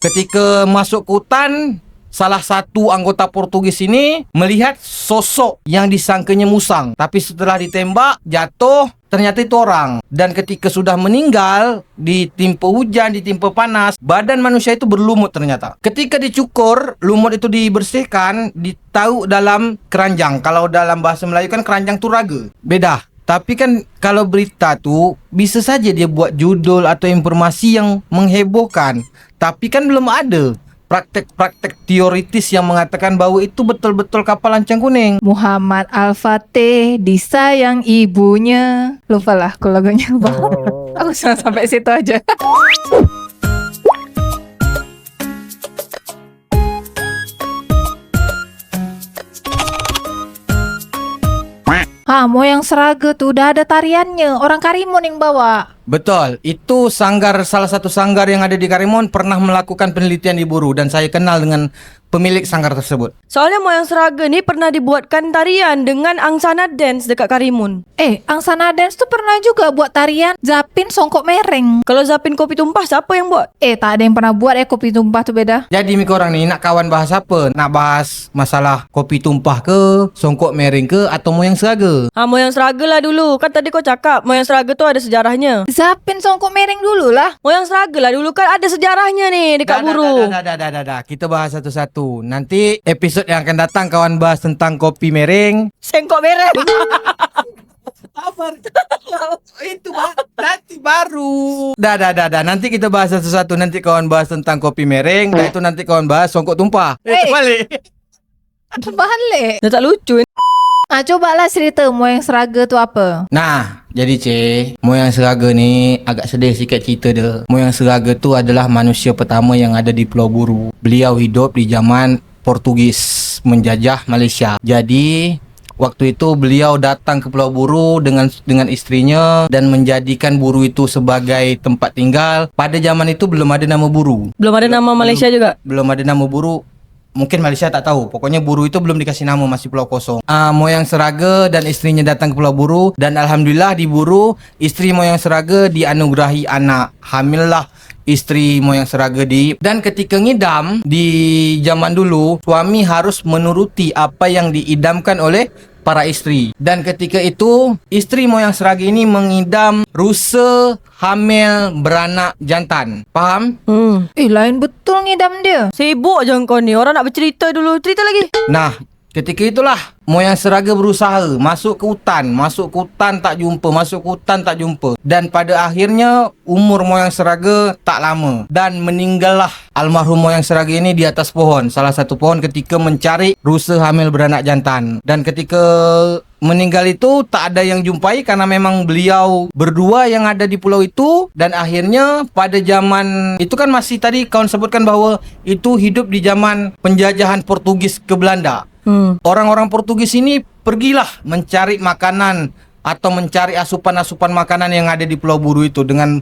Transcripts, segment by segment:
Ketika masuk ke hutan, salah satu anggota Portugis ini melihat sosok yang disangkanya musang. Tapi setelah ditembak, jatuh, ternyata itu orang. Dan ketika sudah meninggal, ditimpa hujan, ditimpa panas, badan manusia itu berlumut ternyata. Ketika dicukur, lumut itu dibersihkan, ditaruh dalam keranjang. Kalau dalam bahasa Melayu kan keranjang tu raga. Beda. Tapi kan kalau berita tu bisa saja dia buat judul atau informasi yang menghebohkan. Tapi kan belum ada praktek-praktek teoritis yang mengatakan bahwa itu betul-betul kapal lancang kuning. Muhammad Al-Fatih disayang ibunya. Lupa lah aku lagunya. Aku cuma sampai situ aja. Moyang Seraga tuh udah ada tariannya. Orang Karimun yang bawa. Betul, itu salah satu sanggar yang ada di Karimun pernah melakukan penelitian di Buru dan saya kenal dengan pemilik sanggar tersebut. Soalnya Moyang Seraga ni pernah dibuatkan tarian dengan Angsana Dance dekat Karimun. Angsana Dance tuh pernah juga buat tarian Zapin Songkok Mereng. Kalau Zapin Kopi Tumpah siapa yang buat? Tak ada yang pernah buat kopi tumpah tuh beda. Jadi mika orang ni nak kawan bahas apa? Nak bahas masalah kopi tumpah ke, songkok mereng ke, atau Moyang Seraga? Moyang Seraga lah dulu. Kan tadi kau cakap Moyang Seraga tu ada sejarahnya. Zapin Songkok Mereng dulu lah. Moyang Seraga lah dulu kan ada sejarahnya nih dekat Buru. Dah. Kita bahas satu-satu. Nanti episod yang akan datang kawan bahas tentang kopi mereng. Sengkok mereng. Apa? Itu nanti baru. Dah. Nanti kita bahas satu-satu. Nanti kawan bahas tentang kopi mereng. Dan itu nanti kawan bahas songkok tumpah. Balik. Balik. Dah tak lucu. Cobalah cerita Moyang Seraga tu apa? Nah, jadi Moyang Seraga ni agak sedih sikit cerita dia. Moyang Seraga tu adalah manusia pertama yang ada di Pulau Buru. Beliau hidup di zaman Portugis menjajah Malaysia. Jadi waktu itu beliau datang ke Pulau Buru dengan istrinya dan menjadikan Buru itu sebagai tempat tinggal. Pada zaman itu belum ada nama Buru. Belum ada nama Malaysia juga. Belum ada nama Buru. Mungkin Malaysia tak tahu. Pokoknya Buru itu belum dikasih nama, masih pulau kosong. Moyang Seraga dan istrinya datang ke Pulau Buru. Dan alhamdulillah di Buru, istri Moyang Seraga dianugerahi anak. Hamillah istri Moyang Seraga dan ketika ngidam di zaman dulu, suami harus menuruti apa yang diidamkan oleh para istri. Dan ketika itu, istri Moyang Seraga ini mengidam rusa hamil beranak jantan. Faham? Lain betul ngidam dia. Sibuk je kau ni. Orang nak bercerita dulu. Cerita lagi. Nah, ketika itulah Moyang Seraga berusaha masuk ke hutan tak jumpa. Dan pada akhirnya umur Moyang Seraga tak lama dan meninggallah almarhum Moyang Seraga ini di atas pohon, salah satu pohon ketika mencari rusa hamil beranak jantan. Dan ketika meninggal itu tak ada yang jumpai karena memang beliau berdua yang ada di pulau itu. Dan akhirnya pada zaman itu kan masih tadi kawan sebutkan bahwa itu hidup di zaman penjajahan Portugis ke Belanda. Orang-orang Portugis ini pergilah mencari makanan atau mencari asupan-asupan makanan yang ada di Pulau Buru itu dengan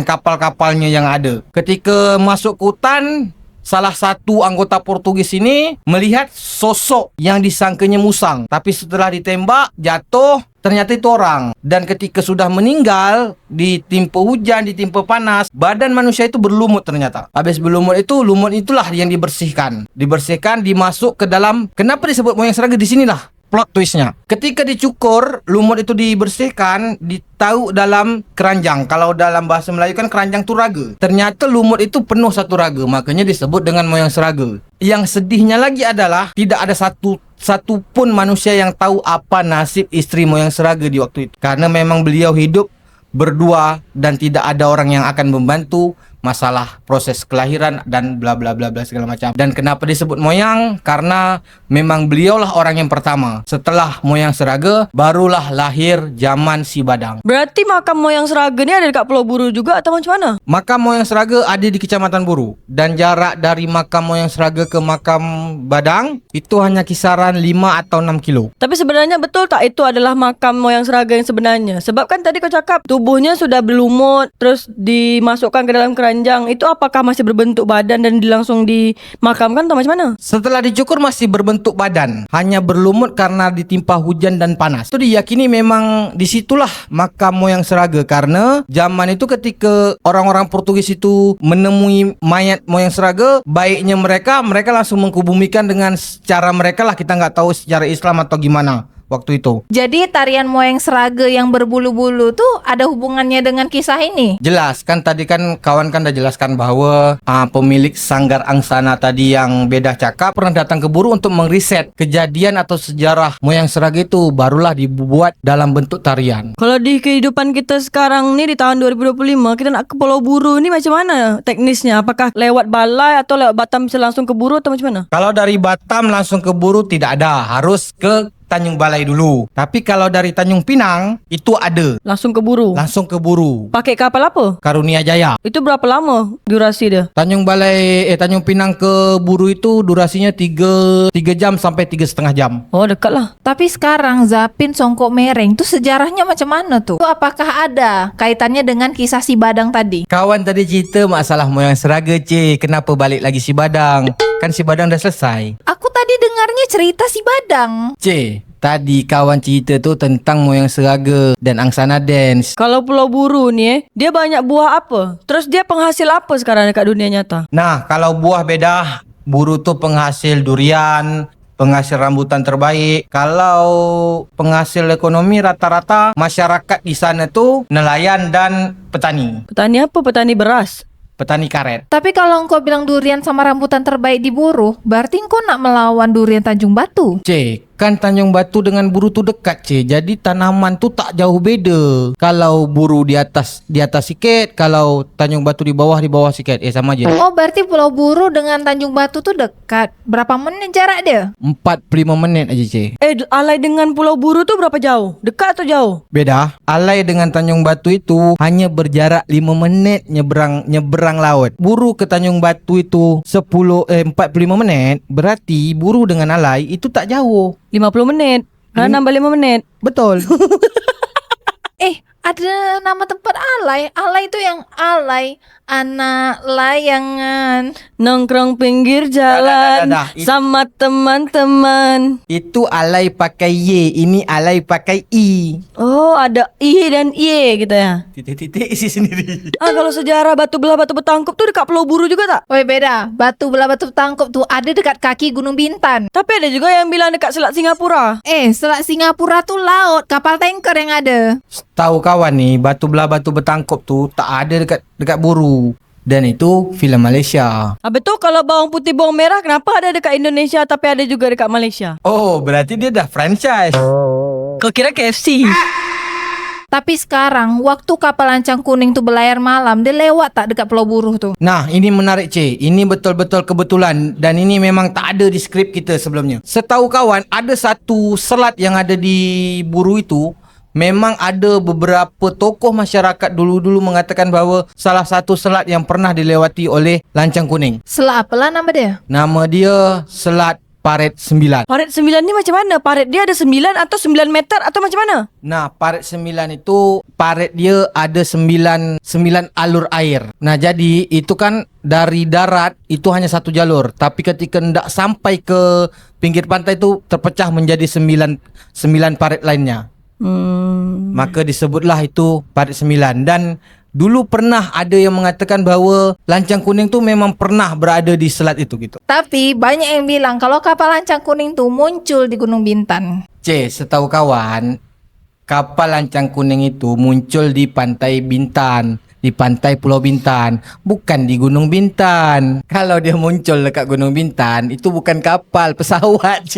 kapal-kapalnya yang ada. Ketika masuk ke hutan, salah satu anggota Portugis ini melihat sosok yang disangkanya musang. Tapi setelah ditembak, jatuh, ternyata itu orang. Dan ketika sudah meninggal, ditimpa hujan, ditimpa panas, badan manusia itu berlumut ternyata. Habis berlumut itu, lumut itulah yang dibersihkan. Dimasuk ke dalam. Kenapa disebut Moyang Seraga? Di sinilah plot twistnya. Ketika dicukur, lumut itu dibersihkan, ditaruh dalam keranjang. Kalau dalam bahasa Melayu kan keranjang tu raga. Ternyata lumut itu penuh satu raga, makanya disebut dengan Moyang Seraga. Yang sedihnya lagi adalah tidak ada satu pun manusia yang tahu apa nasib istri Moyang Seraga di waktu itu. Karena memang beliau hidup berdua dan tidak ada orang yang akan membantu masalah proses kelahiran dan bla bla bla bla segala macam. Dan kenapa disebut Moyang? Karena memang beliaulah orang yang pertama. Setelah Moyang Seraga, barulah lahir zaman Si Badang. Berarti makam Moyang Seraga ni ada dekat Pulau Buru juga atau macam mana? Makam Moyang Seraga ada di Kecamatan Buru. Dan jarak dari makam Moyang Seraga ke makam Badang itu hanya kisaran 5 atau 6 kilo. Tapi sebenarnya betul tak itu adalah makam Moyang Seraga yang sebenarnya? Sebab kan tadi kau cakap tubuhnya sudah berlumut, terus dimasukkan ke dalam keranjang telanjang itu apakah masih berbentuk badan dan langsung dimakamkan atau macam mana? Setelah dicukur masih berbentuk badan, hanya berlumut karena ditimpa hujan dan panas. Itu diyakini memang disitulah makam moyang Seraga, karena zaman itu ketika orang-orang Portugis itu menemui mayat moyang Seraga, baiknya mereka langsung mengkubumikan dengan cara mereka lah, kita nggak tahu secara Islam atau gimana waktu itu. Jadi tarian moyang Seraga yang berbulu-bulu tuh ada hubungannya dengan kisah ini? Jelas kan, tadi kan kawan kan udah jelaskan bahwa pemilik Sanggar Angsana tadi yang beda cakap pernah datang ke Buru untuk meriset kejadian atau sejarah moyang Seraga itu, barulah dibuat dalam bentuk tarian. Kalau di kehidupan kita sekarang nih di tahun 2025, kita nak ke Pulau Buru ni macam mana teknisnya? Apakah lewat Balai atau lewat Batam bisa langsung ke Buru atau macam mana? Kalau dari Batam langsung ke Buru tidak ada, harus ke Tanjung Balai dulu. Tapi kalau dari Tanjung Pinang itu ada, Langsung ke Buru. langsung ke Buru. Pakai kapal apa? Karunia Jaya. Itu berapa lama durasi dia? Tanjung Pinang ke Buru itu durasinya 3 jam sampai 3,5 jam. Oh, dekat lah. Tapi sekarang Zapin Songkok Mereng tuh sejarahnya macam mana tuh? Tuh apakah ada kaitannya dengan kisah si Badang tadi? Kawan tadi cerita masalah moyang Seraga, kenapa balik lagi si Badang? Kan si Badang dah selesai. Aku tadi dengarnya cerita si Badang. Tadi kawan cerita tu tentang moyang Seraga dan Angsana Dance. Kalau Pulau Buru ni dia banyak buah apa? Terus dia penghasil apa sekarang dekat dunia nyata? Nah, kalau buah beda, Buru tu penghasil durian, penghasil rambutan terbaik. Kalau penghasil ekonomi rata-rata masyarakat di sana tu nelayan dan petani. Petani apa? Petani beras. Petani karet. Tapi kalau engkau bilang durian sama rambutan terbaik di Buru, berarti engkau nak melawan durian Tanjung Batu. Kan Tanjung Batu dengan Buru tu dekat, jadi tanaman tu tak jauh beda. Kalau Buru di atas sikit, kalau Tanjung Batu di bawah sikit, sama je. Oh, berarti Pulau Buru dengan Tanjung Batu tuh dekat. Berapa menit jarak dia? 45 menit aja, Alai dengan Pulau Buru tu berapa jauh? Dekat atau jauh? Beda. Alai dengan Tanjung Batu itu hanya berjarak 5 menit nyeberang laut. Buru ke Tanjung Batu itu 45 menit. Berarti Buru dengan Alai itu tak jauh. 50 menit. Nambah 5 menit. Betul. Ada nama tempat Alai. Alai itu yang alai, anak layangan. Nongkrong pinggir jalan Dah. sama teman-teman. Itu Alai pakai Y, ini Alai pakai I. Oh, ada I dan Y gitu ya. Titik-titik isi sendiri. Kalau sejarah batu belah batu bertangkup tuh dekat Pulau Buru juga tak? Woi, beda. Batu belah batu tangkup tuh ada dekat kaki Gunung Bintan. Tapi ada juga yang bilang dekat Selat Singapura. Selat Singapura tuh laut, kapal tanker yang ada. Tahu kawan nih, batu belah batu bertangkup tu tak ada dekat Buru. Dan itu filem Malaysia. Betul, kalau bawang putih bawang merah kenapa ada dekat Indonesia tapi ada juga dekat Malaysia? Oh, berarti dia dah franchise. Kau kira KFC? Tapi sekarang waktu kapal lancang kuning tuh berlayar malam, dia lewat tak dekat Pulau Buru tuh? Nah, ini menarik, Ini betul-betul kebetulan dan ini memang tak ada di skrip kita sebelumnya. Setahu kawan, ada satu selat yang ada di Buru itu. Memang ada beberapa tokoh masyarakat dulu-dulu mengatakan bahawa salah satu selat yang pernah dilewati oleh Lancang Kuning. Selat apalah nama dia? Nama dia Selat Parit 9. Parit 9 ni macam mana? Parit dia ada 9 atau 9 meter atau macam mana? Nah, Parit 9 itu, parit dia ada 9 alur air. Nah, jadi itu kan dari darat itu hanya satu jalur. Tapi ketika hendak sampai ke pinggir pantai itu terpecah menjadi 9 parit lainnya. Maka disebutlah itu Parit 9. Dan dulu pernah ada yang mengatakan bahawa Lancang Kuning tu memang pernah berada di selat itu gitu. Tapi banyak yang bilang kalau kapal lancang kuning tuh muncul di Gunung Bintan. Setahu kawan, kapal Lancang Kuning itu muncul di pantai Bintan, di pantai Pulau Bintan, bukan di Gunung Bintan. Kalau dia muncul dekat Gunung Bintan, itu bukan kapal, pesawat,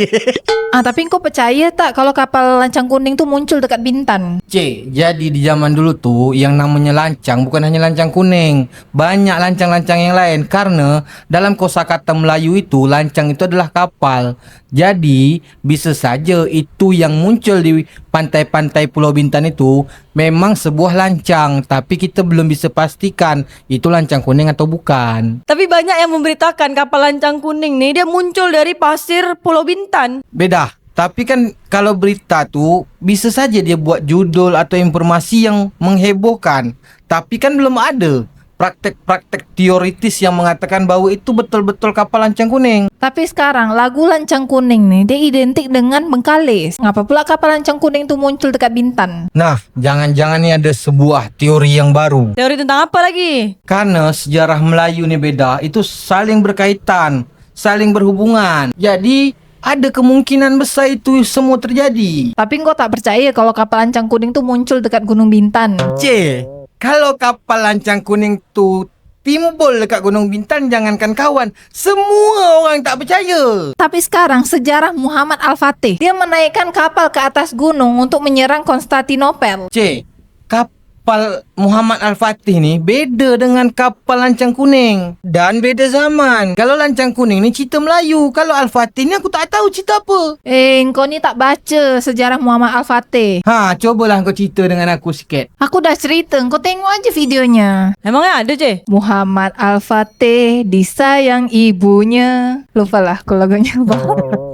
Tapi kau percaya tak kalau kapal lancang kuning tuh muncul dekat Bintan? Jadi di zaman dulu tuh yang namanya lancang bukan hanya Lancang Kuning, banyak lancang-lancang yang lain. Karena dalam kosakata Melayu itu lancang itu adalah kapal. Jadi bisa saja itu yang muncul di pantai-pantai Pulau Bintan itu memang sebuah lancang, tapi kita belum bisa pastikan itu Lancang Kuning atau bukan. Tapi banyak yang memberitakan kapal Lancang Kuning ni dia muncul dari pasir Pulau Bintan. Beda. Tapi kan kalau berita tu bisa saja dia buat judul atau informasi yang menghebohkan. Tapi kan belum ada praktek-praktek teoritis yang mengatakan bahwa itu betul-betul kapal lancang kuning. Tapi sekarang lagu Lancang Kuning nih dia identik dengan Bengkalis. Ngapa pula kapal Lancang Kuning tuh muncul dekat Bintan? Nah, jangan-jangan ini ada sebuah teori yang baru. Teori tentang apa lagi? Karena sejarah Melayu nih beda, itu saling berkaitan, saling berhubungan. Jadi ada kemungkinan besar itu semua terjadi. Tapi engkau tak percaya kalau kapal Lancang Kuning tuh muncul dekat Gunung Bintan? Kalau kapal lancang kuning tuh timbul dekat Gunung Bintan, jangankan kawan, semua orang tak percaya. Tapi sekarang sejarah Muhammad Al-Fatih, dia menaikkan kapal ke atas gunung untuk menyerang Konstantinopel. Kapal Muhammad Al-Fatih ni beda dengan kapal lancang kuning dan beda zaman. Kalau lancang kuning ni cerita Melayu, kalau Al-Fatih ni aku tak tahu cerita apa. Engkau ni tak baca sejarah Muhammad Al-Fatih. Cobalah kau cerita dengan aku sikit. Aku dah cerita, engkau tengok aja videonya. Emangnya ada, Cik? Muhammad Al-Fatih disayang ibunya. Lupalah aku lagunya.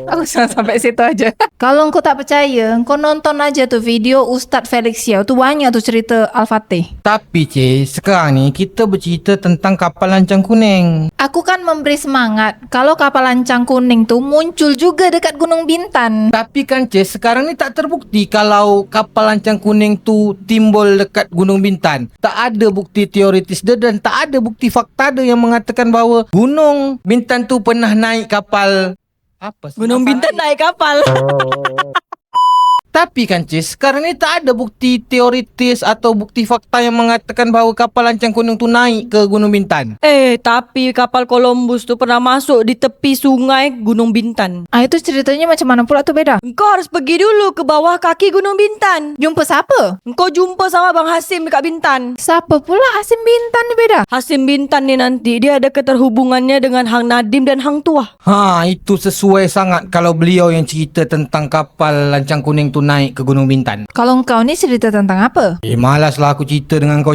Aku sampai situ aja. Kalau engkau tak percaya, engkau nonton aja tuh video Ustadz Felix Xiao. Tuh banyak tuh cerita Al-Fatih. Tapi sekarang ni kita bercerita tentang kapal lancang kuning. Aku kan memberi semangat kalau kapal Lancang Kuning tuh muncul juga dekat Gunung Bintan. Tapi kan sekarang ni tak terbukti kalau kapal lancang kuning tu timbul dekat Gunung Bintan. Tak ada bukti teoritis dia dan tak ada bukti fakta dia yang mengatakan bahawa Gunung Bintan tu pernah naik kapal. Gunung Bintan naik kapal. Tapi kan sekarang ni tak ada bukti teoritis atau bukti fakta yang mengatakan bahawa kapal lancang kuning tu naik ke Gunung Bintan. Tapi kapal Columbus tu pernah masuk di tepi sungai Gunung Bintan. Itu ceritanya macam mana pula tuh beda? Engkau harus pergi dulu ke bawah kaki Gunung Bintan. Jumpa siapa? Engkau jumpa sama Bang Hasim dekat Bintan. Siapa pula Hasim Bintan ni beda? Hasim Bintan ni nanti dia ada keterhubungannya dengan Hang Nadim dan Hang Tuah. Itu sesuai sangat kalau beliau yang cerita tentang kapal lancang kuning tu naik ke Gunung Bintan. Kalau engkau ni cerita tentang apa? Malaslah aku cerita dengan kau,